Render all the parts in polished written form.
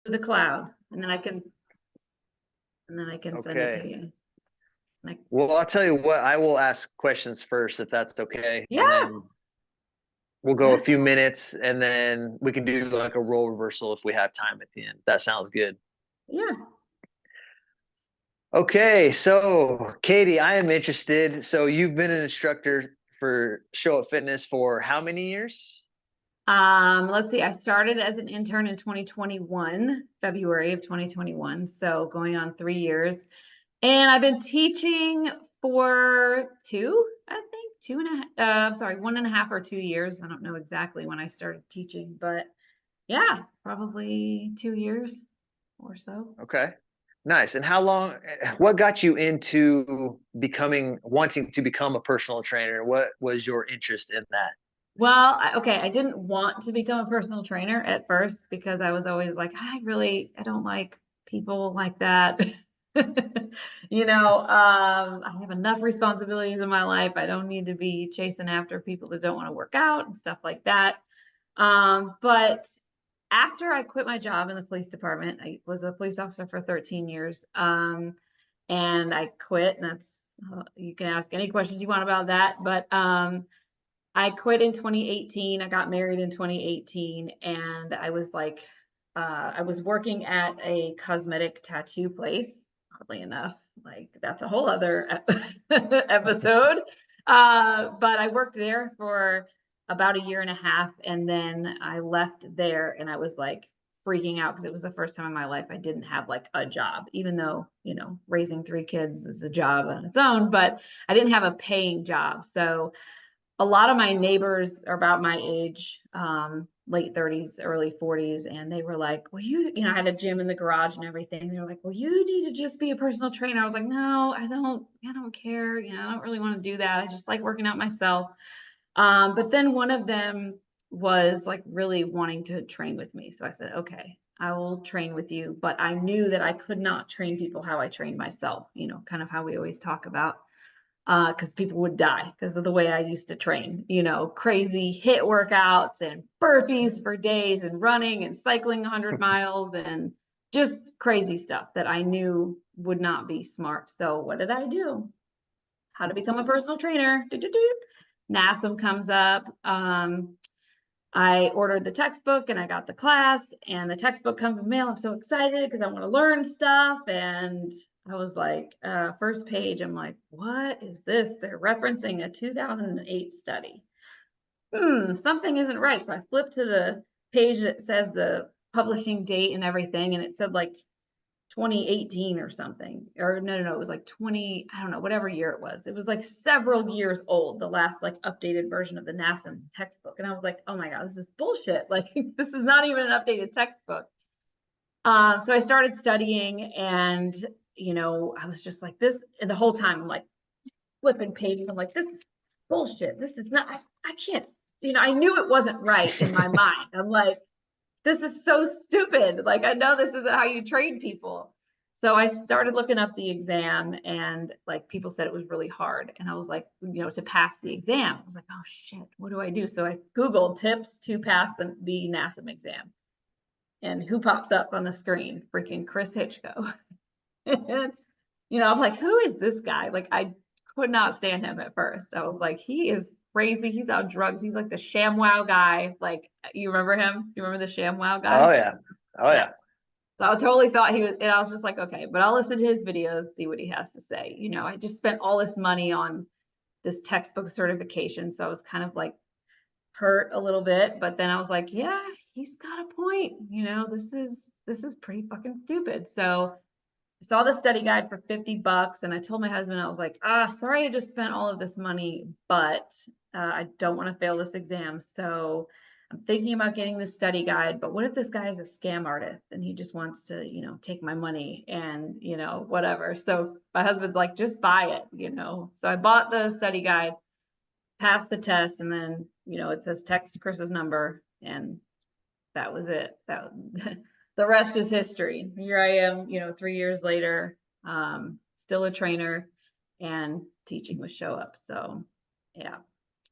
the cloud, and then I can send it to Okay. you. Like, Well, I'll tell you what, I will ask questions first if that's okay. And yeah, then we'll go a yeah, few minutes and then we can do like a role reversal if we have time at the end. That sounds good. yeah. Okay, so Katie, I am interested. So you've been an instructor for Show Up Fitness for how many years? Let's see. I started as an intern in 2021, February of 2021. So going on 3 years. And I've been teaching for I think 1.5 or 2 years. I don't know exactly when I started teaching, but yeah, probably 2 years or so. Okay. Nice. And how long, what got you into wanting to become a personal trainer? What was your interest in that? Well, okay, I didn't want to become a personal trainer at first because I was always like, I don't like people like that. I have enough responsibilities in my life. I don't need to be chasing after people that don't want to work out and stuff like that. But after I quit my job in the police department, I was a police officer for 13 years. And I quit, and you can ask any questions you want about that. But I quit in 2018. I got married in 2018, and I was working at a cosmetic tattoo place, oddly enough. Like, that's a whole other episode. But I worked there for about a year and a half, and then I left there, and I was like freaking out because it was the first time in my life I didn't have like a job, even though, raising 3 kids is a job on its own, but I didn't have a paying job. So a lot of my neighbors are about my age, late 30s, early 40s, and they were like, well, I had a gym in the garage and everything. They were like, well, you need to just be a personal trainer. I was like, no, I don't care. I don't really want to do that. I just like working out myself. But then one of them was like really wanting to train with me. So I said, okay, I will train with you. But I knew that I could not train people how I trained myself, kind of how we always talk about, because people would die because of the way I used to train, crazy hit workouts and burpees for days and running and cycling 100 miles and just crazy stuff that I knew would not be smart. So what did I do? How to become a personal trainer. NASM comes up. I ordered the textbook and I got the class, and the textbook comes in the mail. I'm so excited because I want to learn stuff. And I was like, first page, I'm like, what is this? They're referencing a 2008 study. Something isn't right. So I flipped to the page that says the publishing date and everything, and it said like 2018 or something, or no, it was like 20, I don't know, whatever year it was. It was like several years old, the last like updated version of the NASM textbook. And I was like, oh my God, this is bullshit. Like, this is not even an updated textbook. So I started studying, and, I was just like this, and the whole time I'm like flipping pages. I'm like, this is bullshit. This is not, I can't, I knew it wasn't right in my mind. I'm like, this is so stupid. Like, I know this isn't how you train people. So I started looking up the exam, and like people said it was really hard. And I was like, to pass the exam, I was like, oh shit, what do I do? So I Googled tips to pass the NASM exam. And who pops up on the screen? Freaking Chris Hitchko. And, I'm like, who is this guy? Like, I could not stand him at first. I was like, he is crazy. He's on drugs. He's like the ShamWow guy. Like, you remember him? You remember the ShamWow guy? Oh yeah. Oh Yeah. yeah. So I totally thought he was, and I was just like, okay, but I'll listen to his videos, see what he has to say. I just spent all this money on this textbook certification. So I was kind of like hurt a little bit, but then I was like, yeah, he's got a point. This is pretty fucking stupid. So I saw the study guide for $50, and I told my husband, I was like, sorry, I just spent all of this money, but I don't want to fail this exam. So I'm thinking about getting this study guide, but what if this guy is a scam artist and he just wants to, take my money and, whatever. So my husband's like, just buy it. So I bought the study guide, passed the test, and then, it says text Chris's number, and that was it. The rest is history. Here I am, 3 years later, still a trainer and teaching with Show Up. So yeah,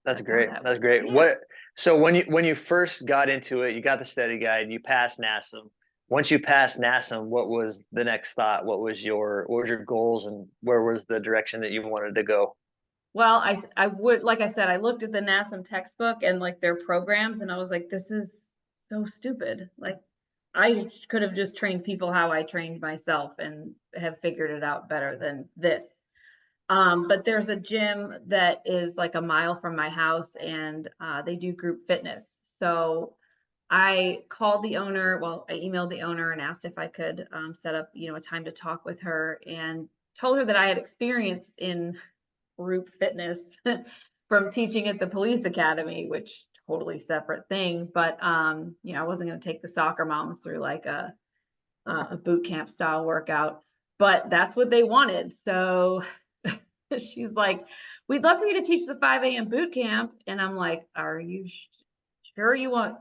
That's that's how great. that That's went. great. Yeah. So when you first got into it, you got the study guide, you passed NASM. once you passed NASM, what was the next thought? What was your goals, and where was the direction that you wanted to go? Well, I would, like I said, I looked at the NASM textbook and like their programs, and I was like, this is so stupid. Like, I could have just trained people how I trained myself and have figured it out better than this. But there's a gym that is like a mile from my house, and they do group fitness. So I called the owner, well, I emailed the owner and asked if I could set up, a time to talk with her, and told her that I had experience in group fitness from teaching at the police academy, which totally separate thing. But I wasn't going to take the soccer moms through like a boot camp style workout, but that's what they wanted. So she's like, we'd love for you to teach the 5 a.m. boot camp. And I'm like, are you sure you want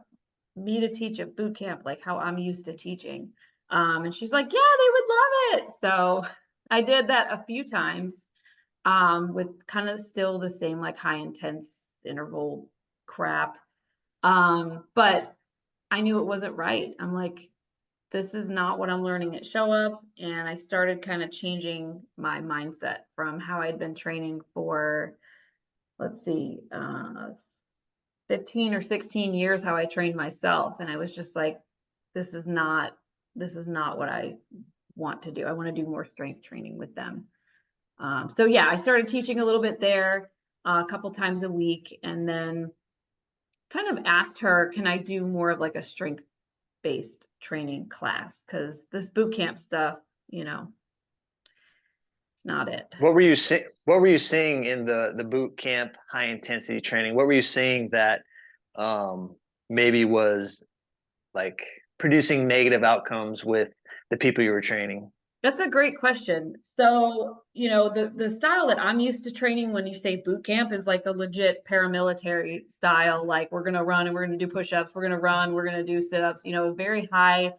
me to teach a boot camp like how I'm used to teaching? And she's like, yeah, they would love it. So I did that a few times with kind of still the same like high intense interval crap. But I knew it wasn't right. I'm like, this is not what I'm learning at Show Up. And I started kind of changing my mindset from how I'd been training for, let's see, 15 or 16 years, how I trained myself. And I was just like, this is not what I want to do. I want to do more strength training with them. So yeah, I started teaching a little bit there a couple times a week, and then kind of asked her, can I do more of like a strength based training class? Because this boot camp stuff, it's not it. What were you seeing? What were you seeing in the boot camp high intensity training? What were you seeing that um, maybe was like producing negative outcomes with the people you were training? That's a great question. So, the style that I'm used to training when you say boot camp is like a legit paramilitary style. Like, we're going to run and we're going to do push-ups. We're going to run. We're going to do sit-ups, very high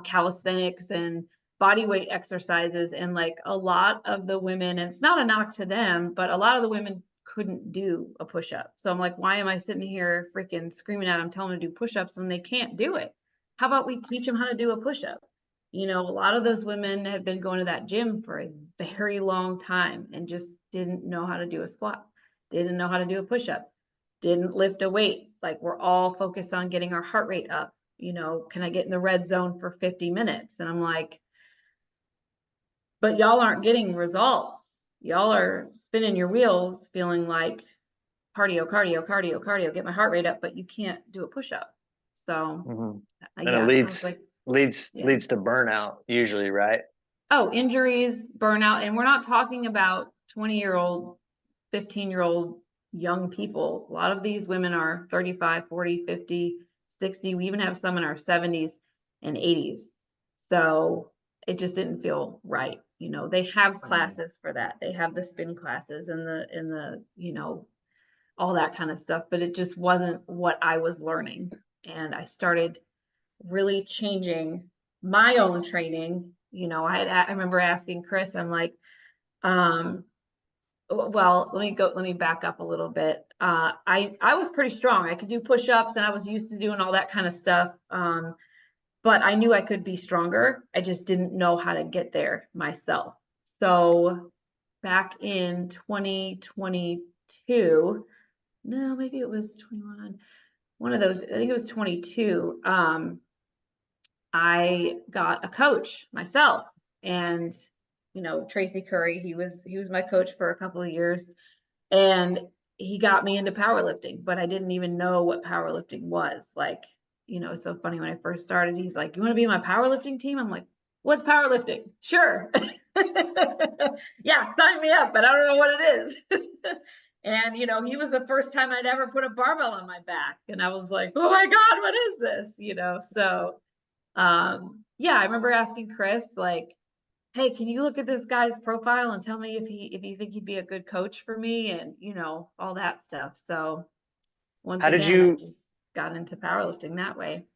calisthenics and body weight exercises. And like a lot of the women, and it's not a knock to them, but a lot of the women couldn't do a push-up. So I'm like, why am I sitting here freaking screaming at them, telling them to do push-ups when they can't do it? How about we teach them how to do a push-up? A lot of those women had been going to that gym for a very long time and just didn't know how to do a squat, didn't know how to do a push-up, didn't lift a weight. Like, we're all focused on getting our heart rate up. Can I get in the red zone for 50 minutes? And I'm like, but y'all aren't getting results. Y'all are spinning your wheels feeling like cardio, cardio, cardio, cardio, get my heart rate up, but you can't do a push-up. So Mm-hmm. And yeah, it I was like, yeah. leads to burnout usually, right? Oh, injuries, burnout. And we're not talking about 20-year-old, 15-year-old young people. A lot of these women are 35, 40, 50, 60. We even have some in our 70s and 80s. So it just didn't feel right. They have classes for that. They have the spin classes and the all that kind of stuff, but it just wasn't what I was learning. And I started really changing my own training. I remember asking Chris, I'm like, well, let me back up a little bit. I was pretty strong. I could do push-ups and I was used to doing all that kind of stuff. But I knew I could be stronger. I just didn't know how to get there myself. So back in 2022, no, maybe it was 21, one of those, I think it was 22. I got a coach myself, and Tracy Curry, he was my coach for a couple of years, and he got me into powerlifting, but I didn't even know what powerlifting was. Like, it's so funny, when I first started, he's like, you want to be on my powerlifting team? I'm like, what's powerlifting? Sure. Yeah, sign me up, but I don't know what it is. And he was the first time I'd ever put a barbell on my back, and I was like, oh my God, what is this? So yeah, I remember asking Chris, like, hey, can you look at this guy's profile and tell me if you think he'd be a good coach for me, and all that stuff. So once How did again, I you, just got into powerlifting that way.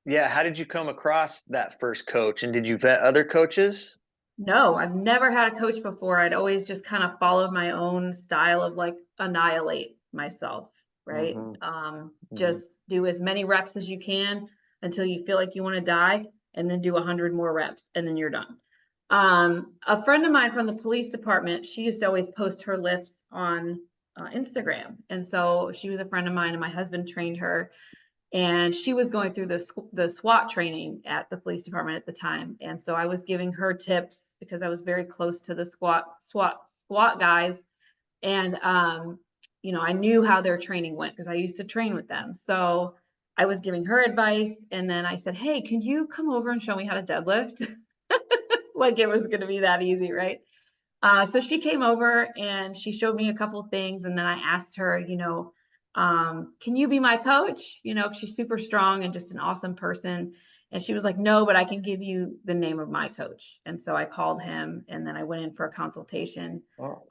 yeah, how did you come across that first coach? And did you vet other coaches? No, I've never had a coach before. I'd always just kind of followed my own style of like annihilate myself, right? Mm-hmm. Mm-hmm. Just do as many reps as you can until you feel like you want to die. and then do 100 more reps, and then you're done. A friend of mine from the police department, she used to always post her lifts on Instagram. And so she was a friend of mine, and my husband trained her. And she was going through the SWAT training at the police department at the time. And so I was giving her tips because I was very close to the SWAT guys. And, you know, I knew how their training went because I used to train with them. So I was giving her advice. And then I said, hey, can you come over and show me how to deadlift? Like it was going to be that easy, right? So she came over and she showed me a couple of things. And then I asked her, you know, can you be my coach? You know, she's super strong and just an awesome person. And she was like, no, but I can give you the name of my coach. And so I called him, and then I went in for a consultation. Oh.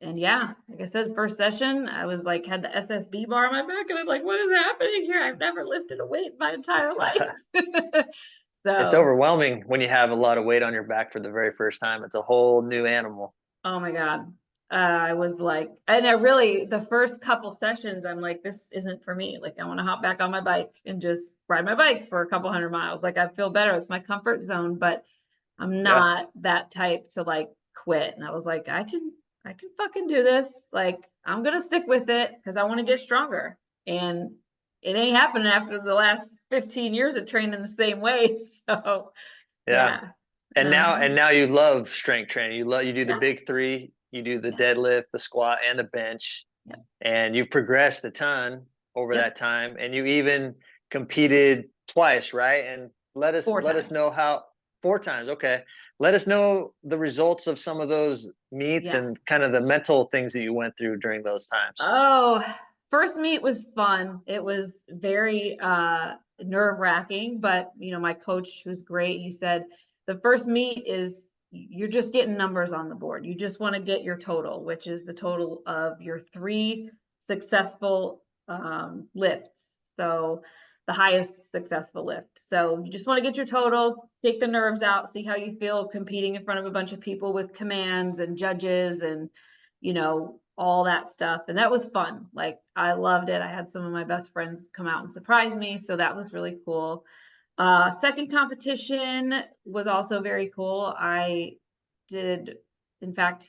And yeah, like I said, first session, I was like, had the SSB bar on my back, and I'm like, what is happening here? I've never lifted a weight in my entire life. It's So, overwhelming when you have a lot of weight on your back for the very first time. It's a whole new animal. oh my God. I was like, and I really, the first couple sessions, I'm like, this isn't for me. Like, I want to hop back on my bike and just ride my bike for a couple 100 miles. Like, I feel better. It's my comfort zone, but I'm Yeah. not that type to like quit. And I was like, I can fucking do this. Like, I'm going to stick with it because I want to get stronger. And it ain't happening after the last 15 years of training the same way. So, Yeah. yeah. And now you love strength training. You do the Yeah. big three, you do the deadlift, the squat, and the bench. Yeah. And you've progressed a ton over Yep. that time. And you even competed twice, right? And let us 4 times. know how 4 times. Okay. Let us know the results of some of those meets Yeah. and kind of the mental things that you went through during those times. Oh, first meet was fun. It was very nerve-wracking, but you know, my coach who's great, he said the first meet is you're just getting numbers on the board. You just want to get your total, which is the total of your 3 successful lifts. So the highest successful lift. So you just want to get your total, take the nerves out, see how you feel competing in front of a bunch of people with commands and judges and, you know, all that stuff. And that was fun. Like, I loved it. I had some of my best friends come out and surprise me. So that was really cool. Second competition was also very cool. I did, in fact,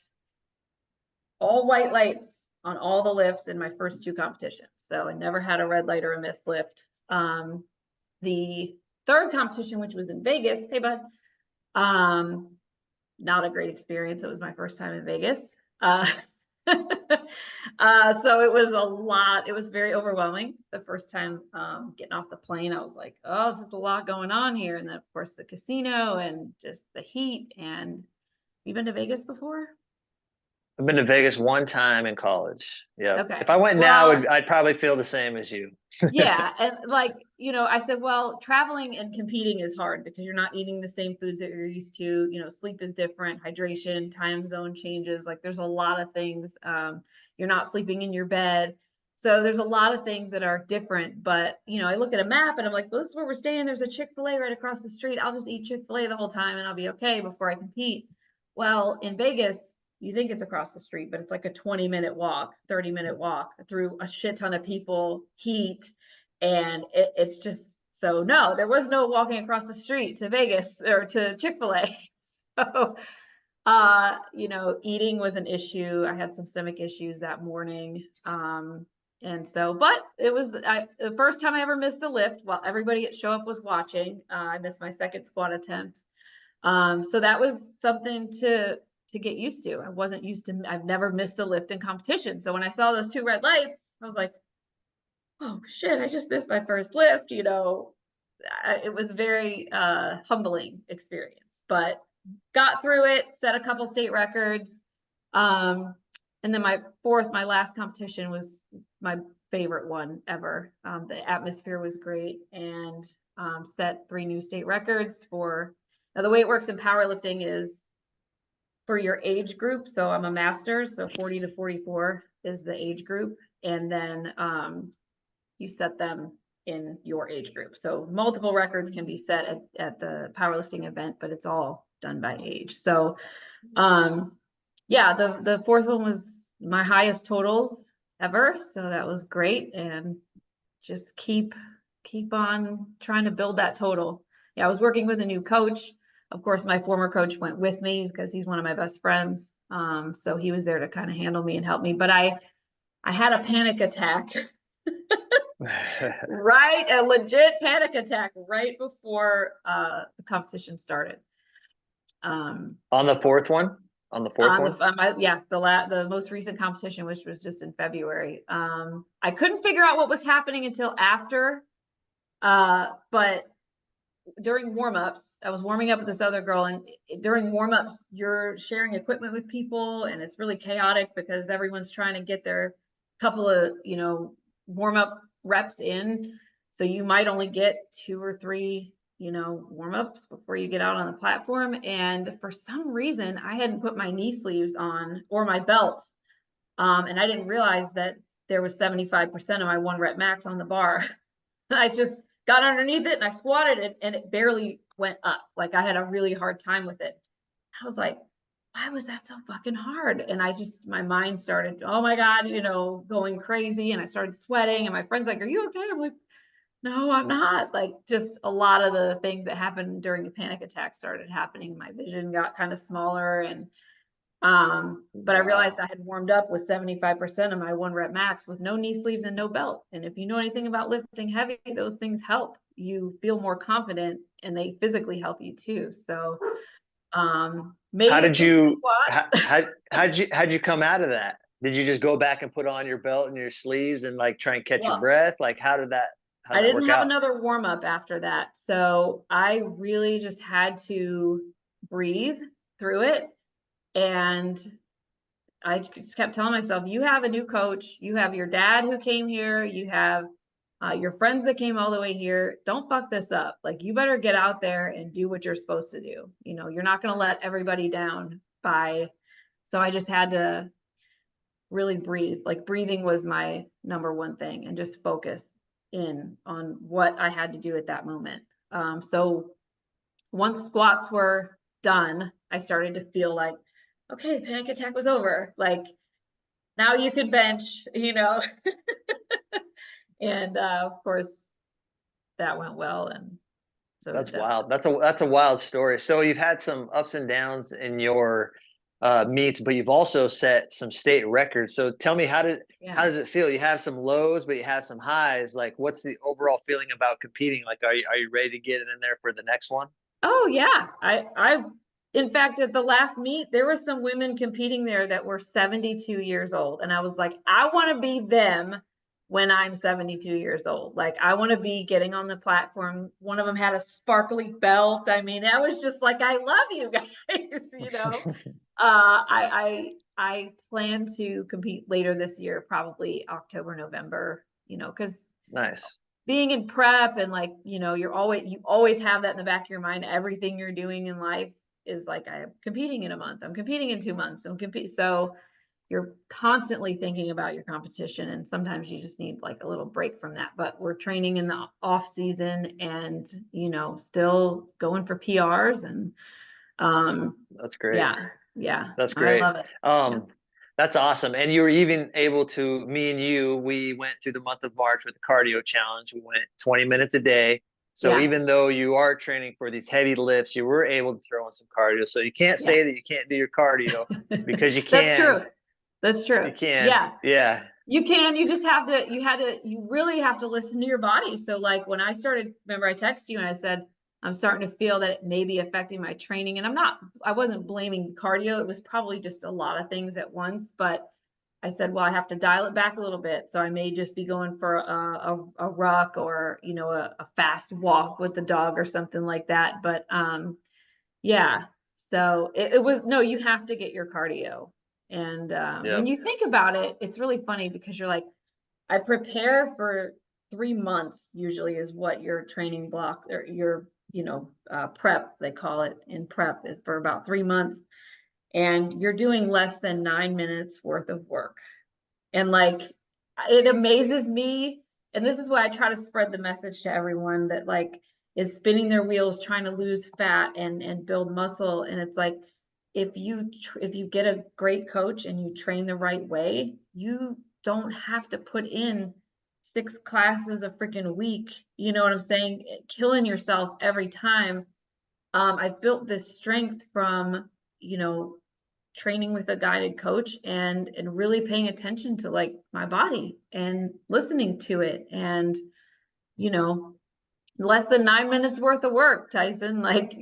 all white lights on all the lifts in my first 2 competitions. So I never had a red light or a missed lift. The third competition, which was in Vegas, hey bud, not a great experience. It was my first time in Vegas. So it was a lot. It was very overwhelming. The first time getting off the plane, I was like, oh, this is a lot going on here. And then of course the casino and just the heat. And you been to Vegas before? I've been to Vegas 1 time in college. Yeah. Okay. If I went now, Well, I'd probably feel the same as you. yeah. And like, you know, I said, well, traveling and competing is hard because you're not eating the same foods that you're used to. You know, sleep is different, hydration, time zone changes. Like, there's a lot of things. You're not sleeping in your bed. So there's a lot of things that are different. But, you know, I look at a map and I'm like, well, this is where we're staying. There's a Chick-fil-A right across the street. I'll just eat Chick-fil-A the whole time and I'll be okay before I compete. Well, in Vegas, you think it's across the street, but it's like a 20-minute walk, 30-minute walk through a shit ton of people, heat. And it's just, so no, there was no walking across the street to Vegas or to Chick-fil-A. So, you know, eating was an issue. I had some stomach issues that morning. And so, but it was the first time I ever missed a lift while everybody at Show Up was watching. I missed my second squat attempt. So that was something to get used to. I wasn't used to, I've never missed a lift in competition. So when I saw those 2 red lights, I was like, oh shit, I just missed my first lift, you know. It was very humbling experience, but got through it, set a couple state records. And then my last competition was my favorite one ever. The atmosphere was great, and set 3 new state records for, now the way it works in powerlifting is for your age group. So I'm a master, so 40 to 44 is the age group. And then you set them in your age group. So multiple records can be set at the powerlifting event, but it's all done by age. So yeah, the fourth one was my highest totals ever. So that was great. And just keep on trying to build that total. I was working with a new coach. Of course, my former coach went with me because he's one of my best friends. So he was there to kind of handle me and help me. But I had a panic attack, right? A legit panic attack right before the competition started. On the fourth one? On the fourth one? The most recent competition, which was just in February. I couldn't figure out what was happening until after, but during warm-ups, I was warming up with this other girl, and during warm-ups, you're sharing equipment with people, and it's really chaotic because everyone's trying to get their couple of, warm-up reps in. So you might only get 2 or 3, warm-ups before you get out on the platform. And for some reason, I hadn't put my knee sleeves on or my belt. And I didn't realize that there was 75% of my 1 rep max on the bar. I just got underneath it and I squatted it and it barely went up. Like I had a really hard time with it. I was like, why was that so fucking hard? And my mind started, oh my God, going crazy. And I started sweating and my friend's like, are you okay? I'm like, no, I'm not. Like just a lot of the things that happened during the panic attack started happening. My vision got kind of smaller and but I realized I had warmed up with 75% of my 1 rep max with no knee sleeves and no belt. And if you know anything about lifting heavy, those things help. You feel more confident and they physically help you too. So maybe how'd you come out of that? Did you just go back and put on your belt and your sleeves and like try and catch your breath? Like how did that I didn't have out? another warm up after that. So I really just had to breathe through it. And I just kept telling myself, you have a new coach, you have your dad who came here, you have your friends that came all the way here. Don't fuck this up. Like you better get out there and do what you're supposed to do. You're not going to let everybody down so I just had to really breathe. Like breathing was my number one thing and just focus in on what I had to do at that moment. So once squats were done, I started to feel like, okay, panic attack was over. Like now you could bench, and of course that went well. And so that's wild. That's a wild story. So you've had some ups and downs in your meets, but you've also set some state records. So tell me, how does it feel? You have some lows, but you have some highs. Like what's the overall feeling about competing? Like, are you ready to get it in there for the next one? Oh yeah. In fact, at the last meet, there were some women competing there that were 72 years old. And I was like, I want to be them when I'm 72 years old. Like, I want to be getting on the platform. One of them had a sparkly belt. I mean, I was just like, I love you guys, I plan to compete later this year, probably October, November, because nice. Being in prep and like, you always have that in the back of your mind. Everything you're doing in life is like, I'm competing in a month, I'm competing in 2 months, so you're constantly thinking about your competition, and sometimes you just need like a little break from that. But we're training in the off season and still going for PRs and that's great. Yeah, that's great. I love it. That's awesome. And you were even able to, me and you, we went through the month of March with the cardio challenge. We went 20 minutes a day. So even though you are training for these heavy lifts, you were able to throw in some cardio. So you can't say that you can't do your cardio because you can. That's true. You can. Yeah. You can. You just have to, you really have to listen to your body. So like when I started, remember I texted you and I said, I'm starting to feel that it may be affecting my training. And I wasn't blaming cardio. It was probably just a lot of things at once. But I said, well, I have to dial it back a little bit. So I may just be going for a ruck or, a fast walk with the dog or something like that. But yeah, so it was, no, you have to get your cardio. And when you think about it, it's really funny because you're like, I prepare for 3 months usually is what your training block or your prep, they call it in prep, is for about 3 months, and you're doing less than 9 minutes worth of work. And like, it amazes me. And this is why I try to spread the message to everyone that like is spinning their wheels, trying to lose fat and build muscle. And it's like, if you get a great coach and you train the right way, you don't have to put in 6 classes a freaking week, you know what I'm saying? Killing yourself every time. I've built this strength from, you know, training with a guided coach and really paying attention to like my body and listening to it. And, you know, less than 9 minutes worth of work, Tyson. Like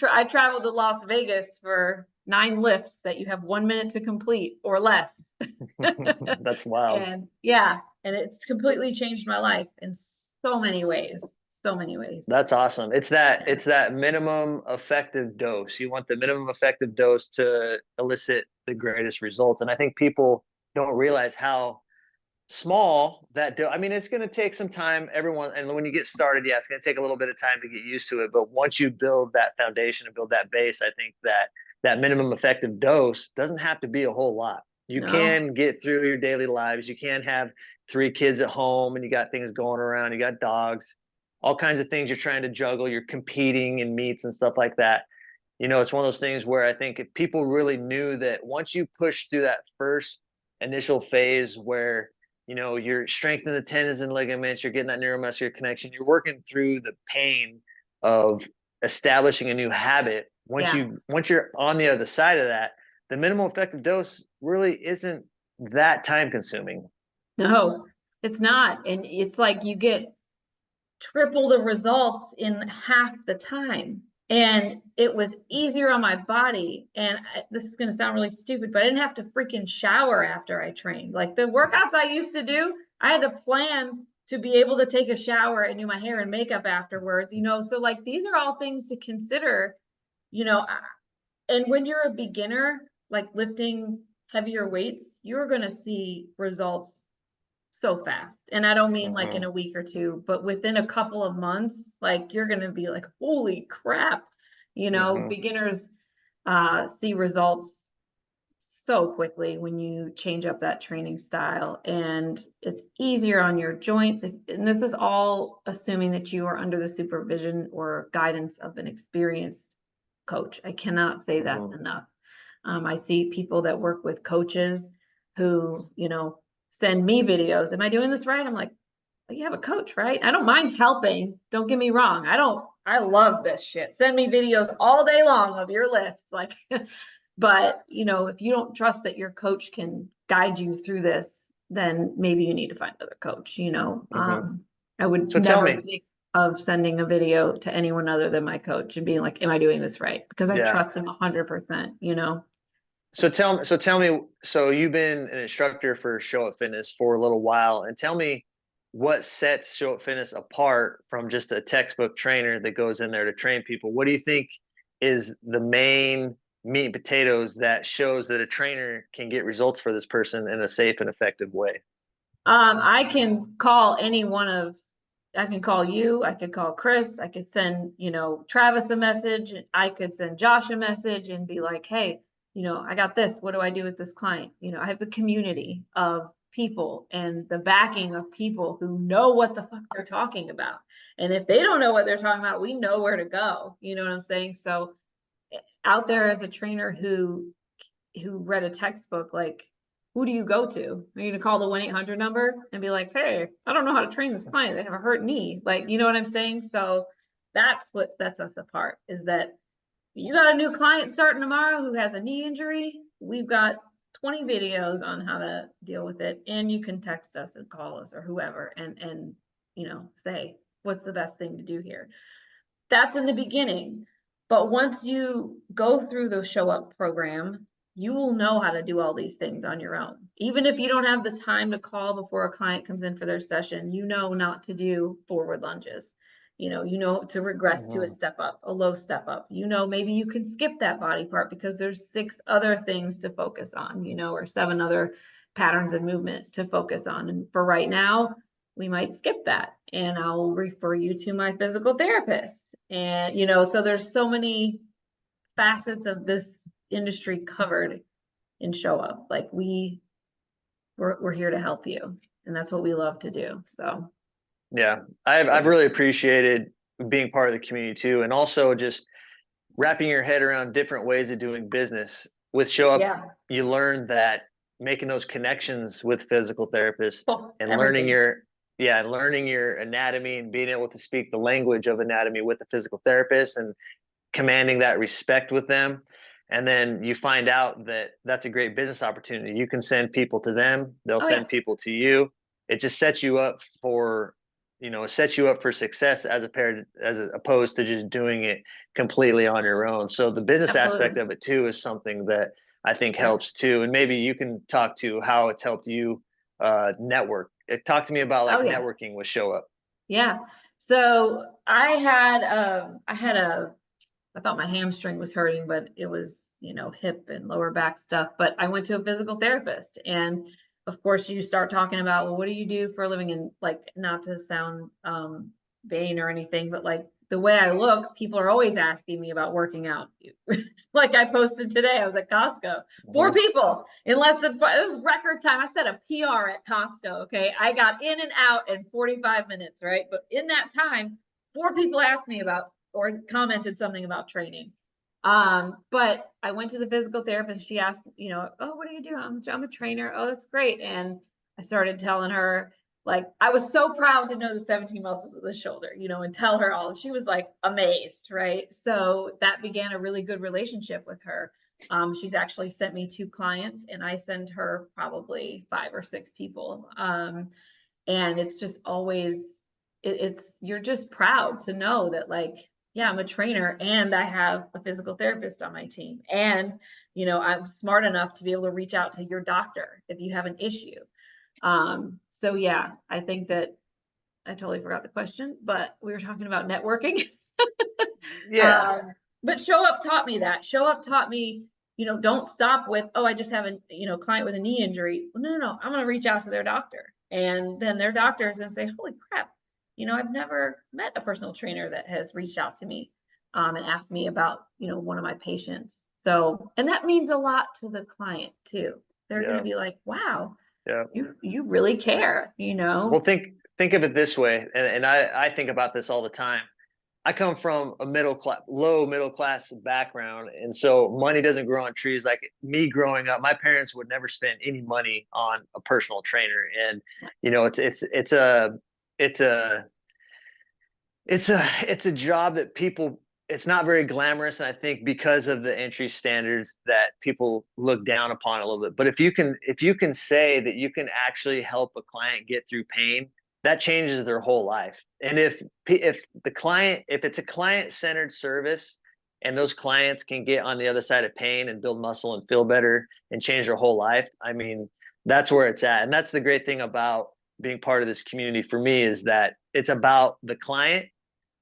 I traveled to Las Vegas for 9 lifts that you have 1 minute to complete or less. That's wild. And yeah, and it's completely changed my life in so many ways. So many ways. That's awesome. It's that minimum effective dose. You want the minimum effective dose to elicit the greatest results. And I think people don't realize how small that I mean, it's going to take some time, everyone. And when you get started, yeah, it's going to take a little bit of time to get used to it. But once you build that foundation and build that base, I think that minimum effective dose doesn't have to be a whole lot. You No. can get through your daily lives. You can have 3 kids at home and you got things going around. You got dogs, all kinds of things you're trying to juggle. You're competing in meets and stuff like that. You know, it's one of those things where I think if people really knew that once you push through that first initial phase where, you know, you're strengthening the tendons and ligaments, you're getting that neuromuscular connection, you're working through the pain of establishing a new habit. Once you're on the other side of that, the minimal effective dose really isn't that time consuming. No, it's not. And it's like you get triple the results in half the time. And it was easier on my body. And this is going to sound really stupid, but I didn't have to freaking shower after I trained. Like the workouts I used to do, I had to plan to be able to take a shower and do my hair and makeup afterwards, you know? So like, these are all things to consider, you know, and when you're a beginner, like lifting heavier weights, you're going to see results so fast. And I don't mean like in a week or 2, but within a couple of months, like you're going to be like, holy crap, you know, beginners see results so quickly when you change up that training style, and it's easier on your joints. And this is all assuming that you are under the supervision or guidance of an experienced coach. I cannot say that enough. I see people that work with coaches who, you know, send me videos. Am I doing this right? I'm like, well, you have a coach, right? I don't mind helping. Don't get me wrong. I love this shit. Send me videos all day long of your lifts. Like, but you know, if you don't trust that your coach can guide you through this, then maybe you need to find another coach, you know. I would So tell never me, think of sending a video to anyone other than my coach and being like, am I doing this right? Because I trust him 100%, you know. So tell me, so you've been an instructor for Show Up Fitness for a little while, and tell me what sets Show Up Fitness apart from just a textbook trainer that goes in there to train people. What do you think is the main meat and potatoes that shows that a trainer can get results for this person in a safe and effective way? I can call any one of, I can call you, I could call Chris, I could send, you know, Travis a message, I could send Josh a message and be like, hey, you know, I got this. What do I do with this client? You know, I have the community of people and the backing of people who know what the fuck they're talking about. And if they don't know what they're talking about, we know where to go. You know what I'm saying? So out there as a trainer who read a textbook, like, who do you go to? Are you gonna call the 1-800 number and be like, hey, I don't know how to train this client, they have a hurt knee? Like, you know what I'm saying? So that's what sets us apart, is that you got a new client starting tomorrow who has a knee injury, we've got 20 videos on how to deal with it, and you can text us and call us or whoever and you know, say what's the best thing to do here. That's in the beginning. But once you go through the Show Up program, you will know how to do all these things on your own. Even if you don't have the time to call before a client comes in for their session, you know not to do forward lunges. You know to regress to a step up, a low step up. You know, maybe you can skip that body part because there's 6 other things to focus on, you know, or 7 other patterns of movement to focus on. And for right now, we might skip that and I'll refer you to my physical therapist. And, you know, so there's so many facets of this industry covered in Show Up. Like we're here to help you. And that's what we love to do. So Yeah, I've really appreciated being part of the community too, and also just wrapping your head around different ways of doing business. With Show Up, you learn that making those connections with physical therapists and learning everything. yeah, learning your anatomy and being able to speak the language of anatomy with the physical therapist and commanding that respect with them. And then you find out that that's a great business opportunity. You can send people to them, they'll Oh yeah, send people to you. It just sets you up for, it sets you up for success as opposed to just doing it completely on your own. So the business aspect absolutely. of it too is something that I think Yeah. helps too. And maybe you can talk to how it's helped you network. Talk to me about Oh like yeah. networking with Show Up. Yeah. So I thought my hamstring was hurting, but it was, hip and lower back stuff. But I went to a physical therapist, and of course you start talking about, well, what do you do for a living? And like, not to sound vain or anything, but like the way I look, people are always asking me about working out. Like I posted today, I was at Costco. Four Mhm. people in less than it was record time. I set a PR at Costco. Okay. I got in and out in 45 minutes, right? But in that time, four people asked me about or commented something about training. But I went to the physical therapist. She asked, oh, what do you do? I'm a trainer. Oh, that's great. And I started telling her, like, I was so proud to know the 17 muscles of the shoulder, and tell her all. She was like amazed, right? So that began a really good relationship with her. She's actually sent me 2 clients, and I send her probably 5 or 6 people. And it's just always, it's you're just proud to know that, like, yeah, I'm a trainer and I have a physical therapist on my team, and I'm smart enough to be able to reach out to your doctor if you have an issue. So yeah, I think that I totally forgot the question, but we were talking about networking. Yeah. um, but Show Up taught me that. Show Up taught me, don't stop with, oh, I just have a client with a knee injury. Well, no, I'm going to reach out to their doctor, and then their doctor is going to say, holy crap, I've never met a personal trainer that has reached out to me, and asked me about one of my patients. So, and that means a lot to the client too. They're going to Yeah. be like, wow, Yeah. you really care. Well, think of it this way, and I think about this all the time. I come from a low middle class background, and so money doesn't grow on trees. Like me growing up, my parents would never spend any money on a personal trainer, and it's a it's a job that people it's not very glamorous, and I think because of the entry standards that people look down upon a little bit. But if you can say that you can actually help a client get through pain, that changes their whole life. And if it's a client centered service and those clients can get on the other side of pain and build muscle and feel better and change their whole life, I mean, that's where it's at. And that's the great thing about being part of this community for me, is that it's about the client,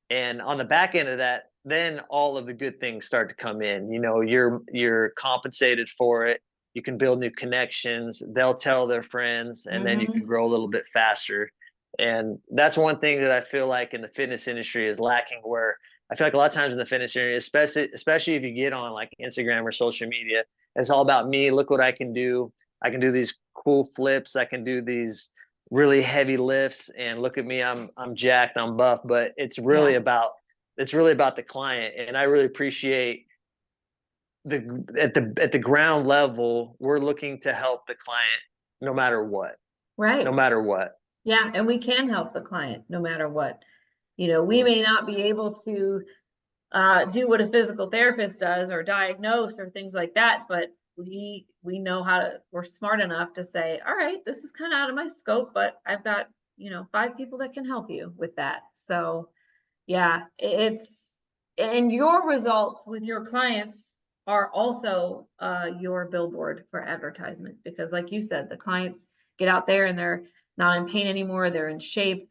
and on the back end of that, then all of the good things start to come in. You're compensated for it. You can build new connections. They'll tell their friends, and then you can Hmm. grow a little bit faster. And that's one thing that I feel like in the fitness industry is lacking, where I feel like a lot of times in the fitness area, especially if you get on like Instagram or social media, it's all about me. Look what I can do. I can do these cool flips. I can do these really heavy lifts, and look at me, I'm jacked, I'm buff. But Yeah. it's really about the client. And I really appreciate at the ground level, we're looking to help the client no matter what, no Right. matter what. Yeah, and we can help the client no matter what. We Mhm. may not be able to do what a physical therapist does or diagnose or things like that, but we know how to. We're smart enough to say, all right, this is kind of out of my scope, but I've got 5 people that can help you with that. So yeah, it's and your results with your clients are also your billboard for advertisement, because like you said, the clients get out there and they're not in pain anymore, they're in shape.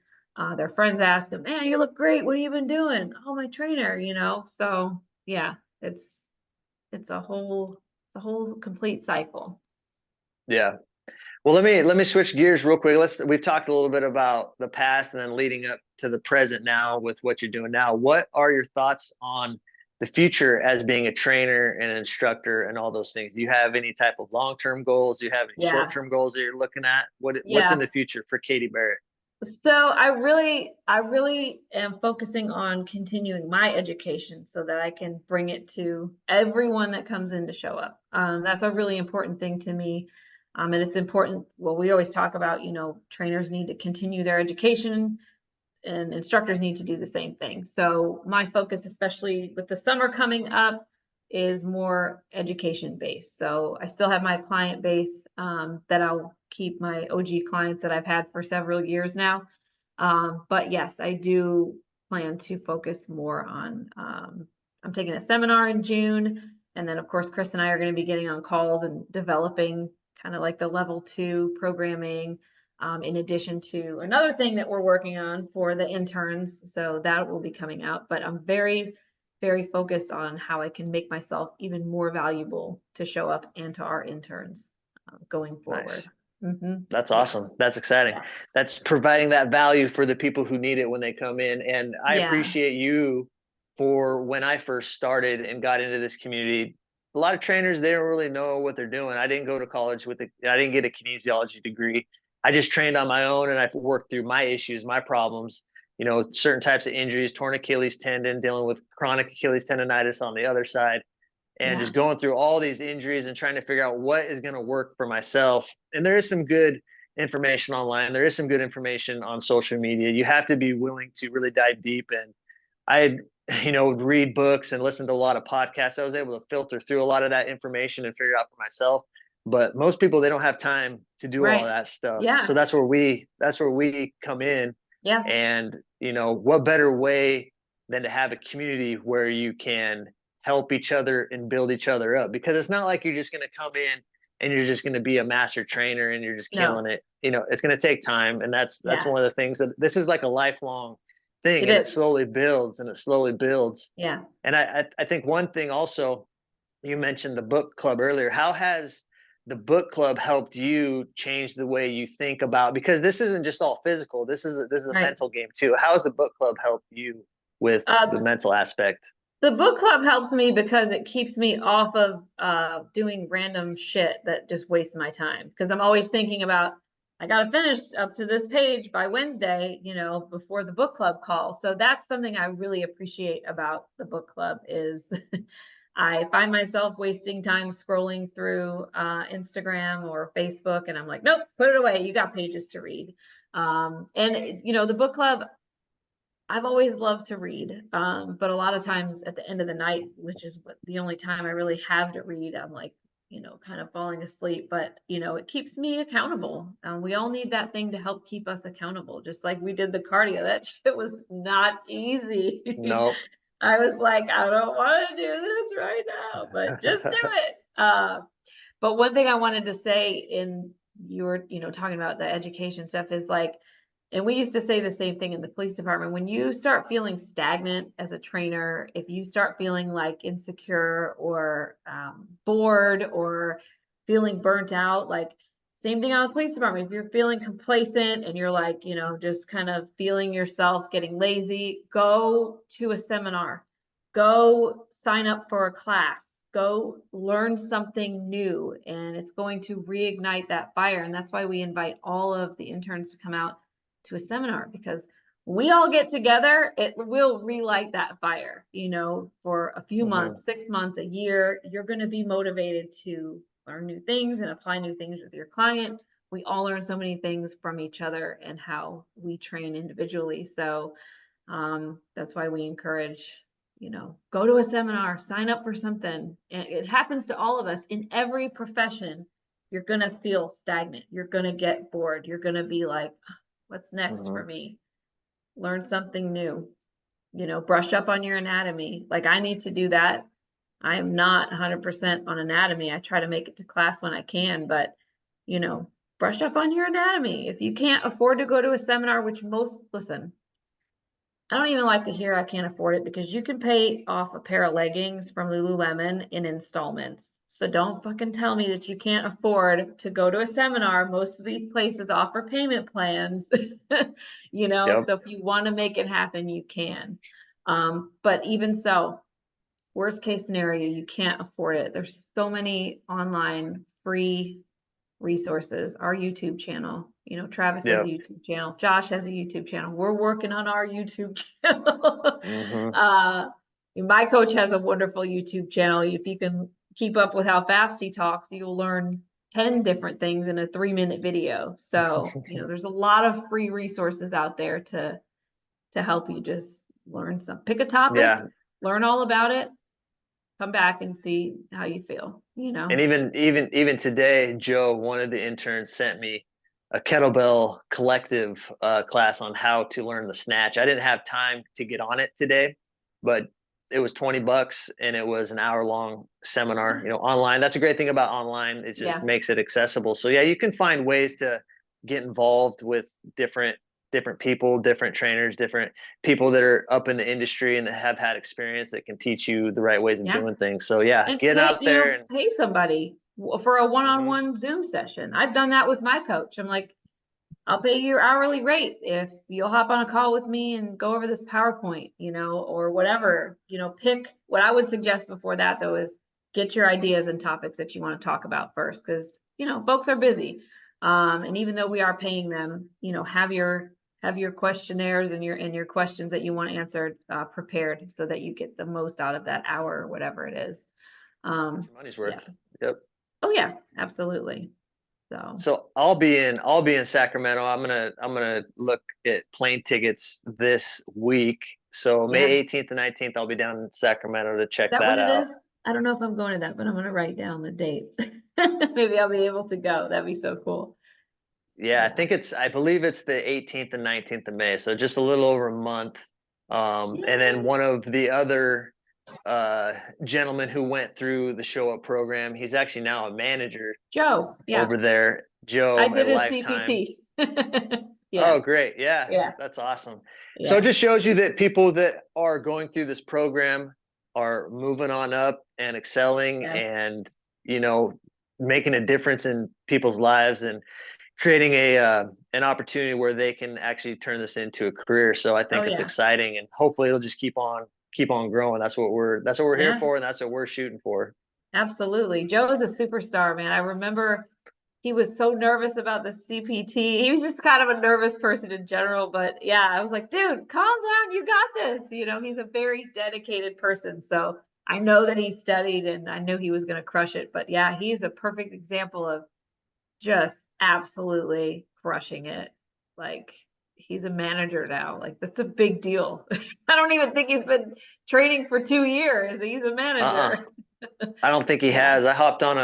Their friends ask them, man, you look great, what have you been doing? Oh, my trainer. So yeah, it's a whole complete cycle. Yeah. Well, let me switch gears real quick. We've talked a little bit about the past and then leading up to the present now with what you're doing now. What are your thoughts on the future as being a trainer and an instructor and all those things? Do you have any type of long-term goals? Do you have any Yeah. short-term goals that you're looking at? What's in Yeah. the future for Katie Barrett? So I really am focusing on continuing my education so that I can bring it to everyone that comes in to Show Up. That's a really important thing to me. And it's important. Well, we always talk about, trainers need to continue their education and instructors need to do the same thing. So my focus, especially with the summer coming up, is more education based. So I still have my client base that I'll keep, my OG clients that I've had for several years now. But yes, I do plan to focus more on, I'm taking a seminar in June. And then of course, Chris and I are going to be getting on calls and developing kind of like the level 2 programming, in addition to another thing that we're working on for the interns. So that will be coming out, but I'm very, very focused on how I can make myself even more valuable to show up and to our interns going forward. Nice. Mhm. That's Yeah. awesome. That's exciting. Yeah. That's providing that value for the people who need it when they come in. And I Yeah. appreciate you for when I first started and got into this community. A lot of trainers, they don't really know what they're doing. I didn't go to college I didn't get a kinesiology degree. I just trained on my own and I've worked through my issues, my problems, certain types of injuries, torn Achilles tendon, dealing with chronic Achilles tendonitis on the other side, and Yeah. just going through all these injuries and trying to figure out what is going to work for myself. And there is some good information online. There is some good information on social media. You have to be willing to really dive deep. And I, read books and listen to a lot of podcasts. I was able to filter through a lot of that information and figure it out for myself. But most people, they don't have time to do all Right. that stuff. So Yeah. that's where we come in. Yeah. And, what better way than to have a community where you can help each other and build each other up, because it's not like you're just going to come in and you're just going to be a master trainer and you're just No. killing it. It's going to take time. And that's Yeah. one of the things that this is like a lifelong thing, It and it is. slowly builds and it slowly builds. Yeah. And I think one thing also, you mentioned the book club earlier. How has the book club helped you change the way you think about, because this isn't just all physical, this is a Right. mental game too. How has the book club helped you with the Uh, mental aspect? the book club helps me because it keeps me off of doing random shit that just wastes my time. Because I'm always thinking about, I got to finish up to this page by Wednesday, before the book club call. So that's something I really appreciate about the book club is I find myself wasting time scrolling through Instagram or Facebook, and I'm like, nope, put it away. You got pages to read. And the book club, I've always loved to read, but a lot of times at the end of the night, which is the only time I really have to read, I'm like, kind of falling asleep. But it keeps me accountable. We all need that thing to help keep us accountable, just like we did the cardio. That shit was not easy. Nope. I was like, I don't want to do this right now, but just do it. But one thing I wanted to say in your, talking about the education stuff is like, and we used to say the same thing in the police department. When you start feeling stagnant as a trainer, if you start feeling like insecure or bored or feeling burnt out, like same thing on the police department. If you're feeling complacent and you're like, just kind of feeling yourself getting lazy, go to a seminar, go sign up for a class, go learn something new, and it's going to reignite that fire. And that's why we invite all of the interns to come out to a seminar, because we all get together, it will relight that fire, for a few Mhm. months, 6 months, a year. You're going to be motivated to learn new things and apply new things with your client. We all learn so many things from each other and how we train individually. So that's why we encourage, go to a seminar, sign up for something. And it happens to all of us in every profession. You're going to feel stagnant. You're going to get bored. You're going to be like, what's next for Mhm. me? Learn something new, brush up on your anatomy. Like I need to do that. I am not 100% on anatomy. I try to make it to class when I can, but, brush up on your anatomy. If you can't afford to go to a seminar, which listen, I don't even like to hear I can't afford it, because you can pay off a pair of leggings from Lululemon in installments. So don't fucking tell me that you can't afford to go to a seminar. Most of these places offer payment plans, Yep. so if you want to make it happen, you can. But even so, worst case scenario, you can't afford it. There's so many online free resources. Our YouTube channel, Travis has a Yep. YouTube channel, Josh has a YouTube channel, we're working on our YouTube channel. Mhm. My coach has a wonderful YouTube channel. If you can keep up with how fast he talks, you'll learn 10 different things in a 3-minute video. So, there's a lot of free resources out there to help you just learn pick a topic, Yeah. learn all about it, come back and see how you feel, And even today, Joe, one of the interns, sent me a kettlebell collective class on how to learn the snatch. I didn't have time to get on it today, but it was $20 and it was an hour-long seminar, online. That's a great thing about online. It just Yeah. makes it accessible. So yeah, you can find ways to get involved with different people, different trainers, different people that are up in the industry and that have had experience that can teach you the right ways of Yeah. doing things. So yeah, And get out there and pay somebody for a Mhm. one-on-one Zoom session. I've done that with my coach. I'm like, I'll pay you your hourly rate if you'll hop on a call with me and go over this PowerPoint, or whatever. Pick what I would suggest before that, though, is get your ideas and topics that you want to talk about first, because folks are busy. And even though we are paying them, have your questionnaires and your questions that you want answered prepared, so that you get the most out of that hour or whatever it is. Get your money's Yeah. worth. Yep. Oh yeah, absolutely. So I'll be in Sacramento. I'm gonna look at plane tickets this week. So Yeah. May 18th and 19th, I'll be down in Sacramento to Is check that that what it out. is? I don't know if I'm going to that, but I'm gonna write down the dates. Maybe I'll be able to go. That'd be so cool. Yeah, Yeah. I believe it's the 18th and 19th of May, so just a little over a month. And then one of the other gentlemen who went through the show up program, he's actually now a manager Joe, yeah. over there, Joe I at did his Lifetime. CPT. Yeah, Oh, great. Yeah, yeah, that's awesome. So it yeah, just shows you that people that are going through this program are moving on up and excelling yes. and, you know, making a difference in people's lives and creating an opportunity where they can actually turn this into a career. So I Oh think it's yeah, exciting and hopefully it'll just keep on growing. That's what we're here yeah, for and that's what we're shooting for. absolutely. Joe is a superstar, man. I remember he was so nervous about the CPT. He was just kind of a nervous person in general, but yeah, I was like, dude, calm down. You got this. He's a very dedicated person. So I know that he studied and I knew he was going to crush it. But yeah, he's a perfect example of just absolutely crushing it. Like, he's a manager now. Like, that's a big deal. I don't even think he's been training for 2 years. He's a Uh-uh. manager. I don't think he Yeah. has. I hopped on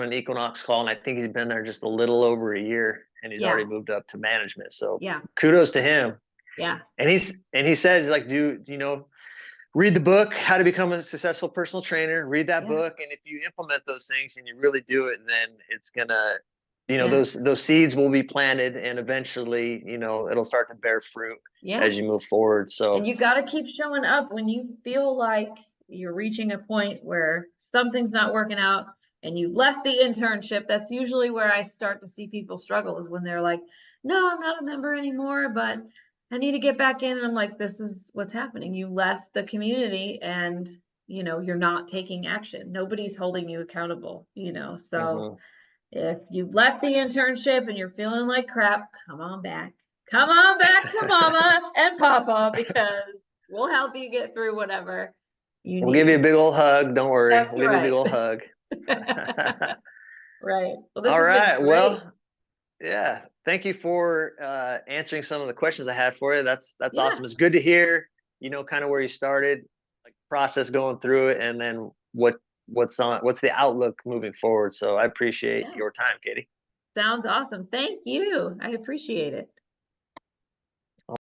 an Equinox call and I think he's been there just a little over a year and he's Yeah. already moved up to management. So Yeah. kudos to him. Yeah. And he says like, read the book, How to Become a Successful Personal Trainer, read that Yeah. book. And if you implement those things and you really do it, then it's gonna, Yeah. those seeds will be planted and eventually, it'll start to bear fruit Yeah. as you move forward. So And you got to keep showing up when you feel like you're reaching a point where something's not working out and you've left the internship. That's usually where I start to see people struggle, is when they're like, no, I'm not a member anymore, but I need to get back in. And I'm like, this is what's happening. You left the community and you're not taking action. Nobody's holding you accountable, so mhm. if you've left the internship and you're feeling like crap, come on back. Come on back to mama and papa, because we'll help you get through whatever you We'll give you a need. big old hug. Don't worry. That's We'll give you a big right. old hug. Right. Well, this All has been right. great. Well, yeah. Thank you for answering some of the questions I had for you. That's Yeah. awesome. It's good to hear, kind of where you started, like process going through it, and then what's the outlook moving forward. So I appreciate Yeah. your time, Katie. Sounds awesome. Thank you. I appreciate it.